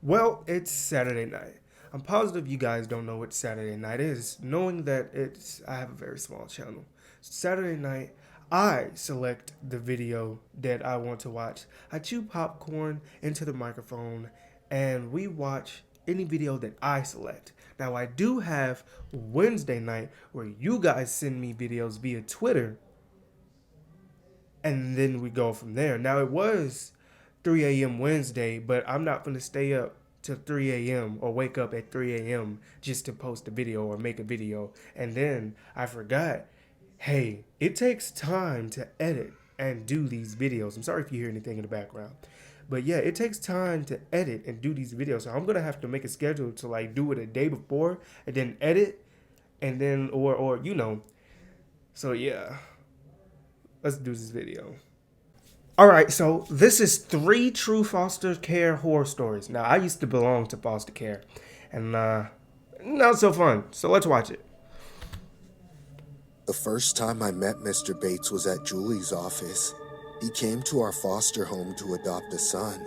Well, it's Saturday night. I'm positive you guys don't know what Saturday night is, knowing that I have a very small channel. Saturday night, I select the video that I want to watch. I chew popcorn into the microphone and we watch any video that I select. Now, I do have Wednesday night where you guys send me videos via Twitter and then we go from there. Now, it was 3 a.m. Wednesday, but I'm not going to stay up till 3 a.m. or wake up at 3 a.m. just to post a video or make a video. And then I forgot, hey, it takes time to edit and do these videos. I'm sorry if you hear anything in the background. But yeah, it takes time to edit and do these videos. So I'm going to have to make a schedule to like do it a day before and then edit and then, or you know. So yeah, let's do this video. Alright, so this is 3 true foster care horror stories. Now, I used to belong to foster care, and not so fun, so let's watch it. The first time I met Mr. Bates was at Julie's office. He came to our foster home to adopt a son.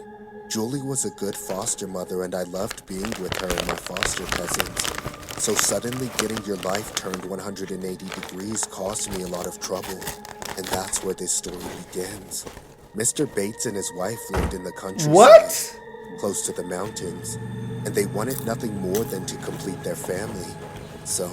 Julie was a good foster mother, and I loved being with her and my foster cousins. So suddenly getting your life turned 180 degrees caused me a lot of trouble, and that's where this story begins. Mr. Bates and his wife lived in the countryside, close to the mountains, and they wanted nothing more than to complete their family. So,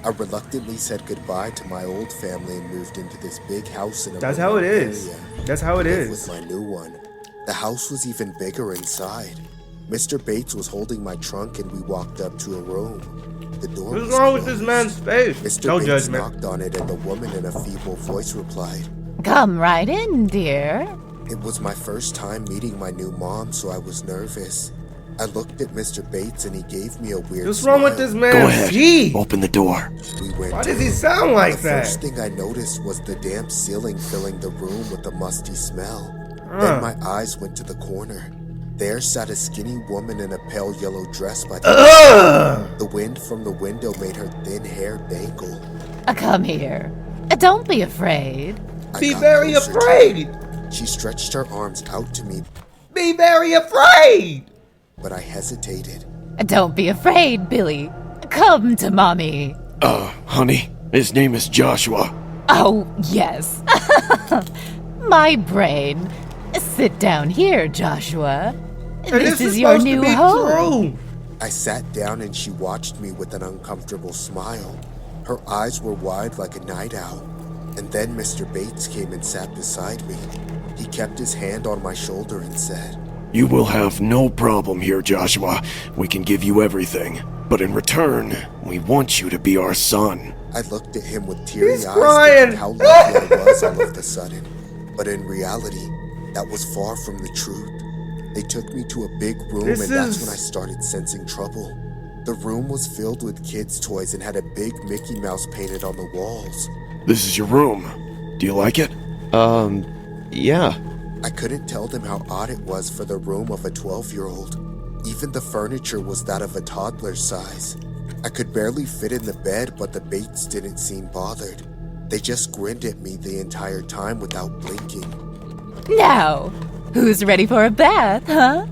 I reluctantly said goodbye to my old family and moved into this big house in a That's how it is. area. That's how it is. With my new one. The house was even bigger inside. Mr. Bates was holding my trunk and we walked up to a room. The door was What's wrong with closed. this man's face? Mr. No Bates judgment. knocked on it and the woman in a feeble voice replied, Come right in, dear. It was my first time meeting my new mom, so I was nervous. I looked at Mr. Bates and he gave me a weird What's smile. wrong with this man? Go ahead. Gee. Open the door. We went Why does he in. sound like The that? first thing I noticed was the damp ceiling filling the room with a musty smell. Then my eyes went to the corner. There sat a skinny woman in a pale yellow dress by the The wind from the window made her thin hair dangle. Come here. Don't be afraid. I Be got very closer to afraid. her. She stretched her arms out to me, Be very afraid. but I hesitated. Don't be afraid, Billy. Come to Mommy. Honey, his name is Joshua. Oh, yes. My brain. Sit down here, Joshua. And This is your supposed to new be home. true. I sat down and she watched me with an uncomfortable smile. Her eyes were wide like a night owl. And then Mr. Bates came and sat beside me. He kept his hand on my shoulder and said, You will have no problem here, Joshua. We can give you everything. But in return, we want you to be our son. I looked at him with teary He's eyes, crying. thinking how lucky I was all of a sudden. But in reality, that was far from the truth. They took me to a big room This and that's is- when I started sensing trouble. The room was filled with kids' toys and had a big Mickey Mouse painted on the walls. This is your room. Do you like it? Yeah. I couldn't tell them how odd it was for the room of a 12-year-old. Even the furniture was that of a toddler size. I could barely fit in the bed, but the Bates didn't seem bothered. They just grinned at me the entire time without blinking. Now, who's ready for a bath, huh?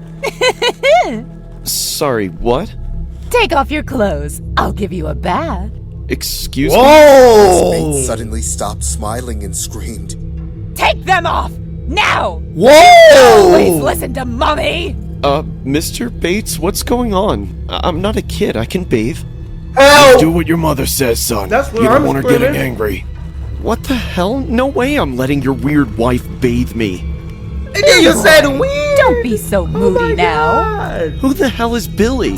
Sorry, what? Take off your clothes. I'll give you a bath. Excuse me? Miss Whoa! Bates suddenly stopped smiling and screamed. Take them off! Now! Whoa! Always listen to Mommy! Mr. Bates, what's going on? I'm not a kid, I can bathe. Help! Do what your mother says, son. That's what You don't I'm want her getting screaming. angry. What the hell? No way I'm letting your weird wife bathe me. And then you said weird. Don't be so Oh moody my now. God. Who the hell is Billy?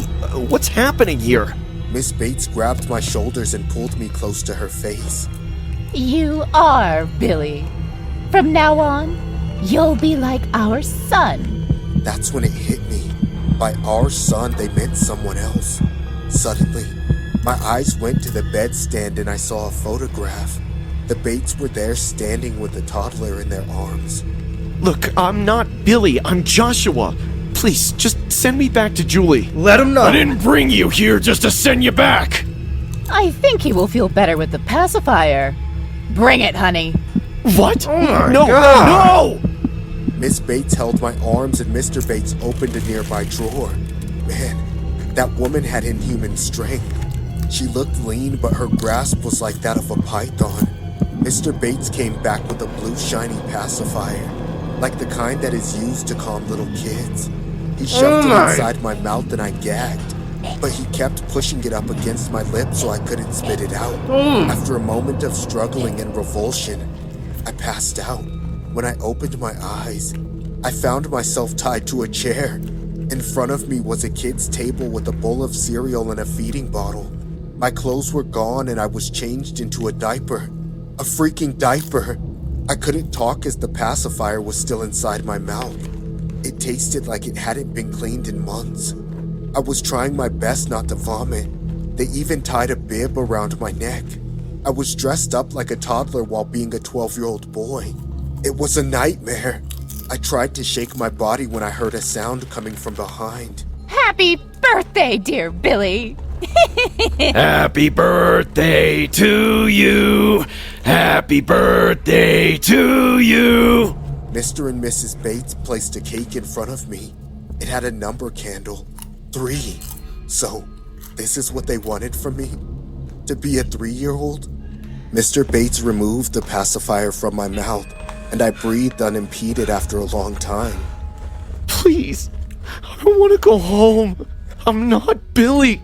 What's happening here? Miss Bates grabbed my shoulders and pulled me close to her face. You are Billy. From now on, you'll be like our son. That's when it hit me. By our son, they meant someone else. Suddenly, my eyes went to the bedstand and I saw a photograph. The Bates were there standing with a toddler in their arms. Look, I'm not Billy, I'm Joshua. Please, just send me back to Julie. Let him know. I didn't bring you here just to send you back. I think he will feel better with the pacifier. Bring it, honey. What? Oh my no, God. no! Miss Bates held my arms and Mr. Bates opened a nearby drawer. Man, that woman had inhuman strength. She looked lean, but her grasp was like that of a python. Mr. Bates came back with a blue shiny pacifier, like the kind that is used to calm little kids. He shoved it inside my mouth and I gagged, but he kept pushing it up against my lips so I couldn't spit it out. After a moment of struggling and revulsion, I passed out. When I opened my eyes, I found myself tied to a chair. In front of me was a kid's table with a bowl of cereal and a feeding bottle. My clothes were gone and I was changed into a diaper. A freaking diaper. I couldn't talk as the pacifier was still inside my mouth. It tasted like it hadn't been cleaned in months. I was trying my best not to vomit. They even tied a bib around my neck. I was dressed up like a toddler while being a 12-year-old boy. It was a nightmare. I tried to shake my body when I heard a sound coming from behind. Happy birthday, dear Billy! Happy birthday to you! Happy birthday to you! Mr. and Mrs. Bates placed a cake in front of me. It had a number candle, 3. So, this is what they wanted from me? To be a 3-year-old? Mr. Bates removed the pacifier from my mouth, and I breathed unimpeded after a long time. Please, I want to go home. I'm not Billy.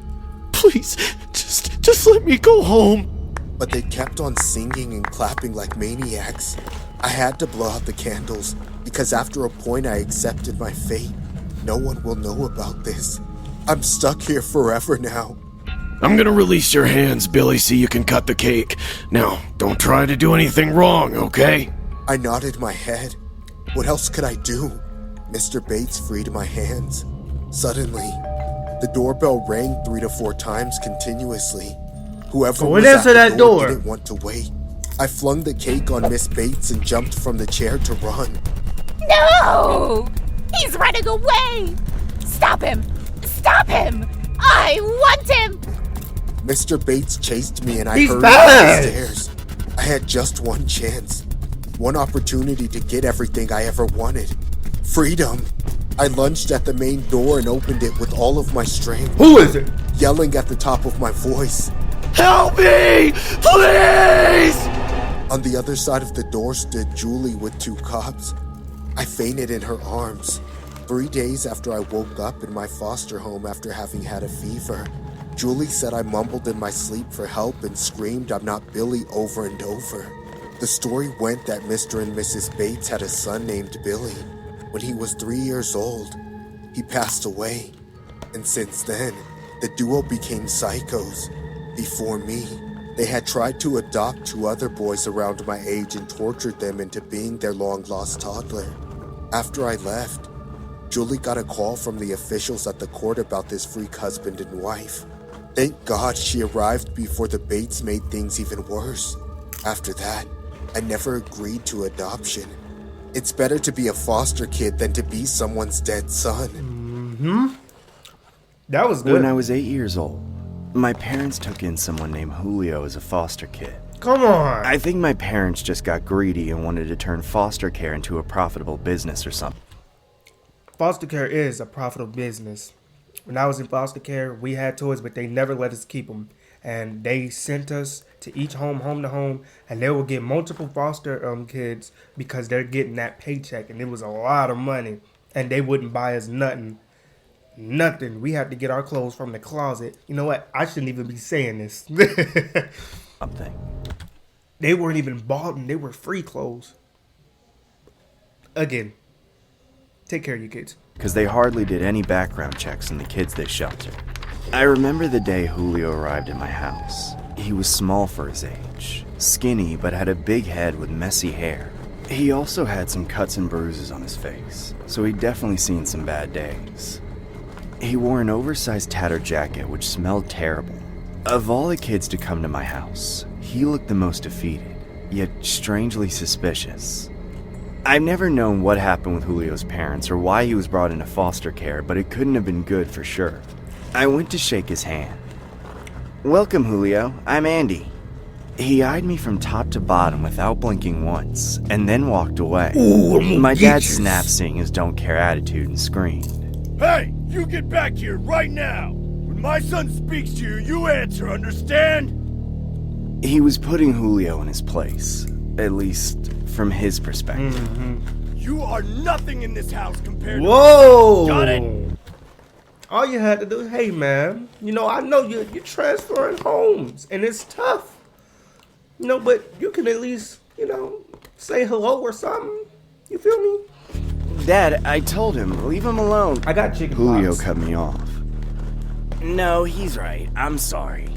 Please, just let me go home. But they kept on singing and clapping like maniacs. I had to blow out the candles, because after a point I accepted my fate. No one will know about this. I'm stuck here forever now. I'm gonna release your hands, Billy, so you can cut the cake. Now, don't try to do anything wrong, okay? I nodded my head. What else could I do? Mr. Bates freed my hands. Suddenly, the doorbell rang 3 to 4 times continuously. Whoever was answer at that the door door. didn't want to wait. I flung the cake on Miss Bates and jumped from the chair to run. No! He's running away! Stop him! Stop him! I want him! Mr. Bates chased me and I He's hurried bad. up the stairs. I had just one chance. One opportunity to get everything I ever wanted. Freedom. I lunged at the main door and opened it with all of my strength, Who is it? yelling at the top of my voice. Help me! Please! On the other side of the door stood Julie with 2 cops. I fainted in her arms. 3 days after I woke up in my foster home after having had a fever, Julie said I mumbled in my sleep for help and screamed I'm not Billy over and over. The story went that Mr. and Mrs. Bates had a son named Billy. When he was 3 years old, he passed away. And since then, the duo became psychos. Before me, they had tried to adopt 2 other boys around my age and tortured them into being their long-lost toddler. After I left, Julie got a call from the officials at the court about this freak husband and wife. Thank God she arrived before the Bates made things even worse. After that, I never agreed to adoption. It's better to be a foster kid than to be someone's dead son. That was good. When I was 8 years old, my parents took in someone named Julio as a foster kid. Come on. I think my parents just got greedy and wanted to turn foster care into a profitable business or something. Foster care is a profitable business. When I was in foster care, we had toys, but they never let us keep them. And they sent us to each home to home, and they will get multiple foster kids because they're getting that paycheck, and it was a lot of money. And they wouldn't buy us nothing. Nothing. We had to get our clothes from the closet. You know what? I shouldn't even be saying this. They weren't even bought, and they were free clothes. Again, take care of your kids. Because they hardly did any background checks on the kids they sheltered. I remember the day Julio arrived at my house. He was small for his age, skinny but had a big head with messy hair. He also had some cuts and bruises on his face, so he'd definitely seen some bad days. He wore an oversized tattered jacket which smelled terrible. Of all the kids to come to my house, he looked the most defeated, yet strangely suspicious. I've never known what happened with Julio's parents or why he was brought into foster care, but it couldn't have been good for sure. I went to shake his hand. "Welcome, Julio. I'm Andy." He eyed me from top to bottom without blinking once, and then walked away. Ooh, My dad snapped, seeing his don't care attitude, and screamed. Hey! You get back here right now! When my son speaks to you, you answer, understand? He was putting Julio in his place, at least from his perspective. You are nothing in this house compared Whoa! Got it? All you had to do is, hey man, you know, I know you're transferring homes and it's tough. You know, but you can at least, you know, say hello or something. You feel me? Dad, I told him, leave him alone. I got chicken Julio pox. cut me off. No, he's right. I'm sorry.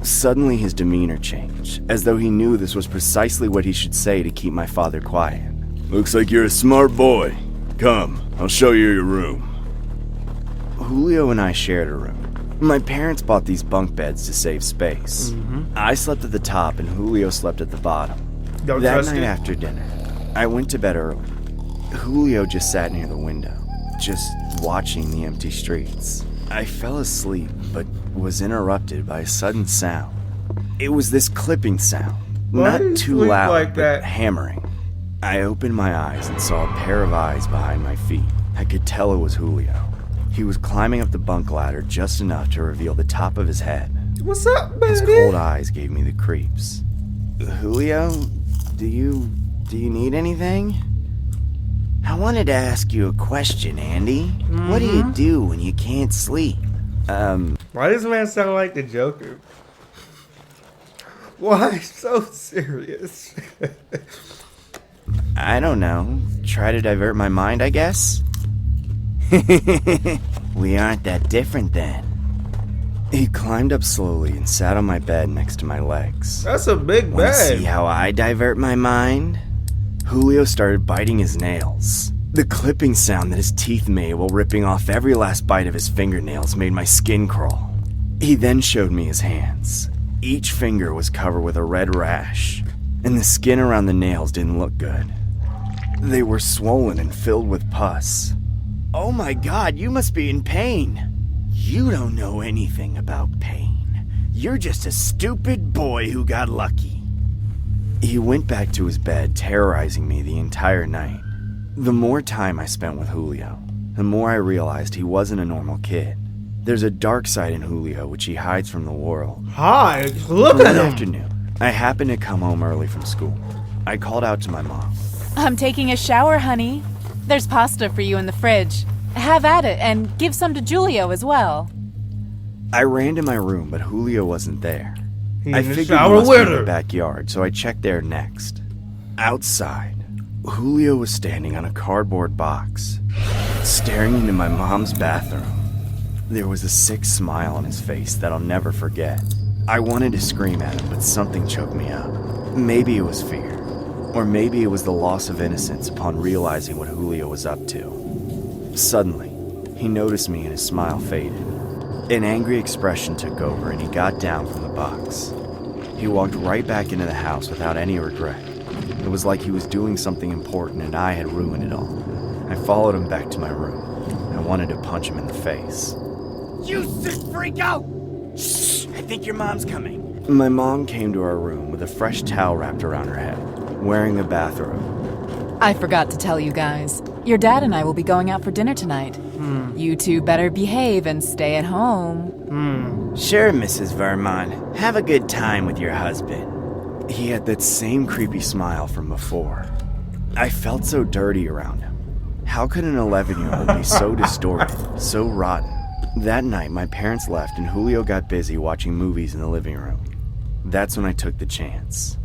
Suddenly his demeanor changed, as though he knew this was precisely what he should say to keep my father quiet. Looks like you're a smart boy. Come, I'll show you your room. Julio and I shared a room. My parents bought these bunk beds to save space. I slept at the top and Julio slept at the bottom. Don't That trust night it? after dinner, I went to bed early. Julio just sat near the window, just watching the empty streets. I fell asleep, but was interrupted by a sudden sound. It was this clipping sound, Why do you not too sleep loud, like but that? hammering. I opened my eyes and saw a pair of eyes behind my feet. I could tell it was Julio. He was climbing up the bunk ladder just enough to reveal the top of his head. What's up, His baby? cold eyes gave me the creeps. Julio, do you need anything? I wanted to ask you a question, Andy. What do you do when you can't sleep? Why does man sound like the Joker? Why so serious? I don't know. Try to divert my mind, I guess? We aren't that different then. He climbed up slowly and sat on my bed next to my legs. That's a big Want to see bed. how I divert my mind? Julio started biting his nails. The clipping sound that his teeth made while ripping off every last bite of his fingernails made my skin crawl. He then showed me his hands. Each finger was covered with a red rash, and the skin around the nails didn't look good. They were swollen and filled with pus. Oh my God, you must be in pain. You don't know anything about pain. You're just a stupid boy who got lucky. He went back to his bed, terrorizing me the entire night. The more time I spent with Julio, the more I realized he wasn't a normal kid. There's a dark side in Julio which he hides from the world. Hi, look One at him. afternoon, I happened to come home early from school. I called out to my mom. I'm taking a shower, honey. There's pasta for you in the fridge. Have at it and give some to Julio as well. I ran to my room, but Julio wasn't there. He I in the figured shower he must with be in the her. backyard, so I checked there next. Outside, Julio was standing on a cardboard box, staring into my mom's bathroom. There was a sick smile on his face that I'll never forget. I wanted to scream at him, but something choked me up. Maybe it was fear, or maybe it was the loss of innocence upon realizing what Julio was up to. Suddenly, he noticed me and his smile faded. An angry expression took over and he got down from the box. He walked right back into the house without any regret. It was like he was doing something important and I had ruined it all. I followed him back to my room. I wanted to punch him in the face. You sick freako! Shh! I think your mom's coming. My mom came to our room with a fresh towel wrapped around her head, wearing a bathrobe. I forgot to tell you guys. Your dad and I will be going out for dinner tonight. You two better behave and stay at home. Sure, Mrs. Vermont. Have a good time with your husband. He had that same creepy smile from before. I felt so dirty around him. How could an 11-year-old be so distorted, so rotten? That night, my parents left and Julio got busy watching movies in the living room. That's when I took the chance.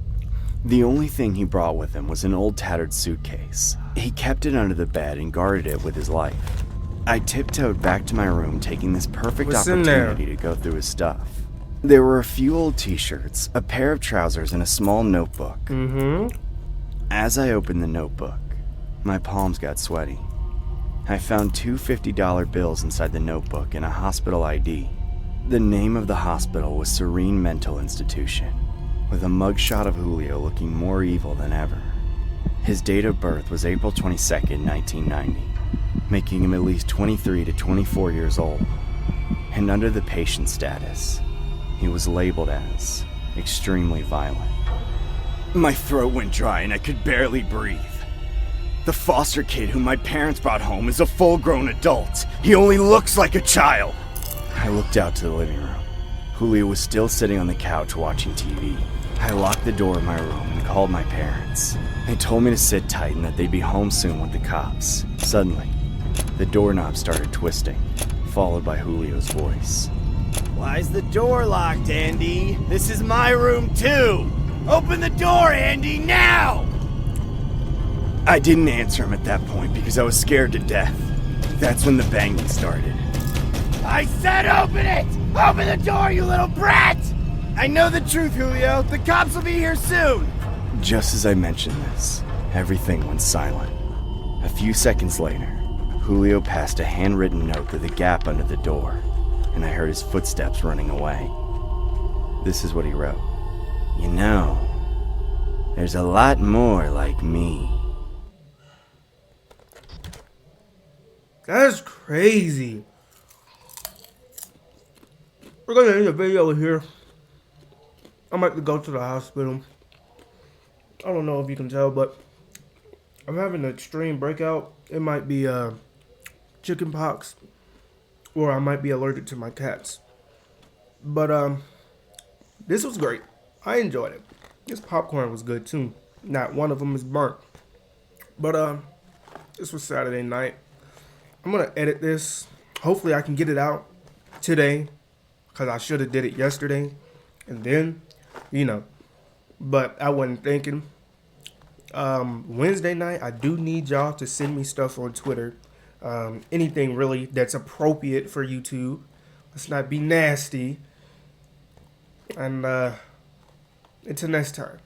The only thing he brought with him was an old tattered suitcase. He kept it under the bed and guarded it with his life. I tiptoed back to my room, taking this perfect What's in there? opportunity to go through his stuff. There were a few old t-shirts, a pair of trousers, and a small notebook. As I opened the notebook, my palms got sweaty. I found two $50 bills inside the notebook and a hospital ID. The name of the hospital was Serene Mental Institution, with a mugshot of Julio looking more evil than ever. His date of birth was April 22nd, 1990, making him at least 23 to 24 years old. And under the patient status, he was labeled as extremely violent. My throat went dry and I could barely breathe. The foster kid whom my parents brought home is a full-grown adult. He only looks like a child. I looked out to the living room. Julio was still sitting on the couch watching TV. I locked the door of my room and called my parents. They told me to sit tight and that they'd be home soon with the cops. Suddenly, the doorknob started twisting, followed by Julio's voice. "Why's the door locked, Andy? This is my room too! Open the door, Andy, now!" I didn't answer him at that point because I was scared to death. That's when the banging started. "I said open it! Open the door, you little brat! I know the truth, Julio. The cops will be here soon!" Just as I mentioned this, everything went silent. A few seconds later, Julio passed a handwritten note through the gap under the door, and I heard his footsteps running away. This is what he wrote. "You know, there's a lot more like me." That's crazy. We're gonna end the video here. I'm about to go to the hospital. I don't know if you can tell, but I'm having an extreme breakout. It might be chicken pox, or I might be allergic to my cats. But this was great. I enjoyed it. This popcorn was good too. Not one of them is burnt. But this was Saturday night. I'm gonna edit this. Hopefully I can get it out today, because I should have did it yesterday, and then, but I wasn't thinking. Wednesday night, I do need y'all to send me stuff on Twitter. Anything really that's appropriate for YouTube. Let's not be nasty. And until next time.